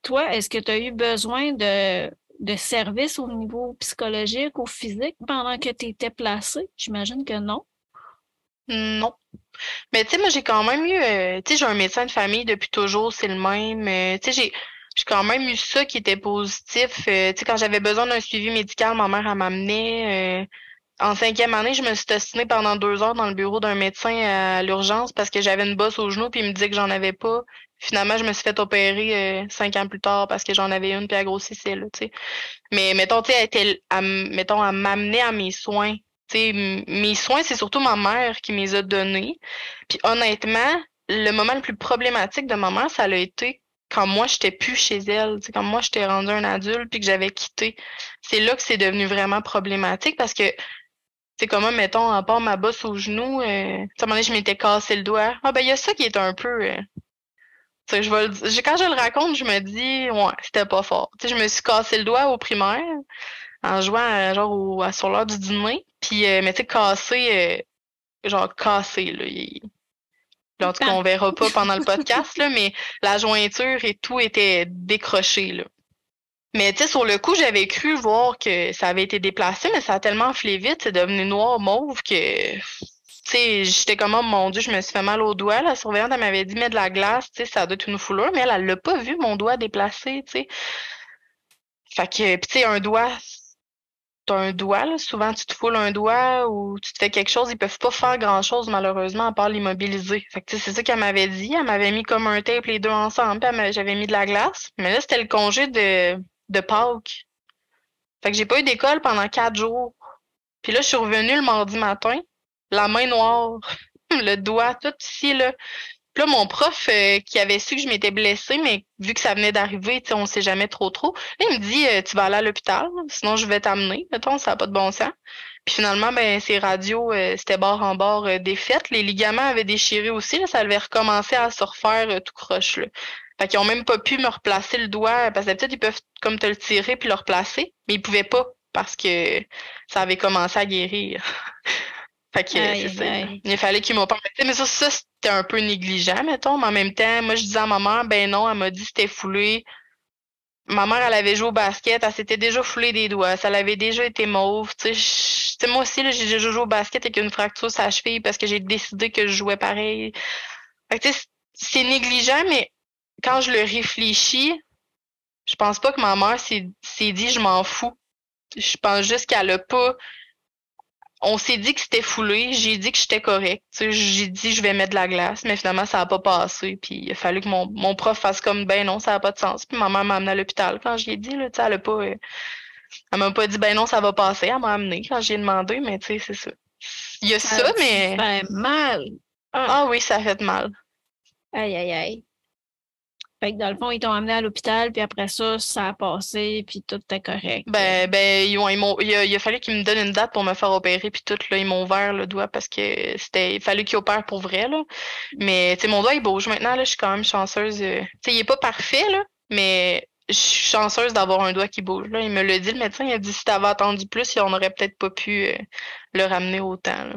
toi, est-ce que tu as eu besoin de services au niveau psychologique ou physique pendant que tu étais placé? J'imagine que non. Non. Mais tu sais, moi, j'ai quand même eu, tu sais, j'ai un médecin de famille depuis toujours, c'est le même. Tu sais, j'ai quand même eu ça qui était positif. Tu sais, quand j'avais besoin d'un suivi médical, ma mère, elle m'amenait. En cinquième année, je me suis ostinée pendant 2 heures dans le bureau d'un médecin à l'urgence parce que j'avais une bosse au genou, puis il me disait que j'en avais pas. Finalement, je me suis fait opérer 5 ans plus tard parce que j'en avais une, puis elle grossissait, là, tu sais. Mais mettons, tu sais, mettons, à m'amener à mes soins. Tu sais, mes soins, c'est surtout ma mère qui me les a donnés. Puis honnêtement, le moment le plus problématique de ma mère, ça l'a été quand moi, j'étais plus chez elle. Tu sais, quand moi, j'étais rendue un adulte puis que j'avais quitté. C'est là que c'est devenu vraiment problématique parce que, c'est comme, mettons, à part ma bosse au genou, tu sais, à un moment donné, je m'étais cassé le doigt. Ah, ben, il y a ça qui est un peu, tu sais, quand je le raconte, je me dis, ouais, c'était pas fort. Tu sais, je me suis cassé le doigt au primaire en jouant genre sur l'heure du dîner. Puis, mais tu sais, cassé, genre cassé, là. Là, en tout cas, Pan- on verra pas pendant le podcast, là, mais la jointure et tout était décroché, là. Mais tu sais, sur le coup, j'avais cru voir que ça avait été déplacé, mais ça a tellement enflé vite, c'est devenu noir mauve que, tu sais, j'étais comme, oh mon Dieu, je me suis fait mal au doigt. La surveillante, elle m'avait dit, mets de la glace, tu sais, ça doit être une foulure, mais elle l'a pas vu, mon doigt déplacé, tu sais. Fait que, puis tu sais, t'as un doigt, là. Souvent, tu te foules un doigt ou tu te fais quelque chose, ils peuvent pas faire grand-chose, malheureusement, à part l'immobiliser. Fait que, tu sais, c'est ça qu'elle m'avait dit. Elle m'avait mis comme un tape les deux ensemble, puis j'avais mis de la glace. Mais là, c'était le congé de Pâques. Fait que j'ai pas eu d'école pendant 4 jours. Puis là, je suis revenue le mardi matin, la main noire, le doigt, tout ici, là. Puis là, mon prof, qui avait su que je m'étais blessée, mais vu que ça venait d'arriver, tu sais, on sait jamais trop trop, là, il me dit, tu vas aller à l'hôpital, sinon je vais t'amener. Mettons, ça n'a pas de bon sens. Puis finalement, ben, ces radios, c'était bord en bord défaites. Les ligaments avaient déchiré aussi, là, ça avait recommencé à se refaire tout croche, là. Fait qu'ils ont même pas pu me replacer le doigt, parce que peut-être ils peuvent comme te le tirer puis le replacer, mais ils pouvaient pas parce que ça avait commencé à guérir. Fait que Aïe, c'est aïe, ça. aïe. Il fallait qu'ils m'opèrent. Mais ça, c'était un peu négligent, mettons. Mais en même temps, moi, je disais à ma mère, ben non, elle m'a dit que c'était foulé. Ma mère, elle avait joué au basket, elle s'était déjà foulé des doigts. Ça l'avait déjà été mauve. Tu sais, tu sais, moi aussi, là, j'ai déjà joué au basket avec une fracture sur la cheville parce que j'ai décidé que je jouais pareil. Fait que, tu sais, c'est négligent, mais quand je le réfléchis, je pense pas que ma mère s'est dit je m'en fous. Je pense juste qu'elle a pas. On s'est dit que c'était foulé, j'ai dit que j'étais correct. Tu sais, j'ai dit je vais mettre de la glace, mais finalement ça a pas passé. Puis il a fallu que mon prof fasse comme ben non, ça a pas de sens. Puis ma mère m'a amené à l'hôpital quand je ai dit, là, tu sais, elle m'a pas dit ben non, ça va passer, elle m'a amené quand j'ai demandé, mais tu sais, c'est ça. Il y a Ça ça, a dû mais faire mal. Ah, ah oui, ça a fait mal. aïe, aïe, aïe. Fait que dans le fond, ils t'ont amené à l'hôpital, puis après ça, ça a passé, puis tout était correct. Il a fallu qu'ils me donnent une date pour me faire opérer, puis tout, là, ils m'ont ouvert le doigt parce que il fallu qu'ils opèrent pour vrai, là. Mais, tu sais, mon doigt, il bouge maintenant, là, je suis quand même chanceuse. Tu sais, il est pas parfait, là, mais je suis chanceuse d'avoir un doigt qui bouge, là. Il me l'a dit, le médecin, il a dit, si t'avais attendu plus, on aurait peut-être pas pu, le ramener autant, là.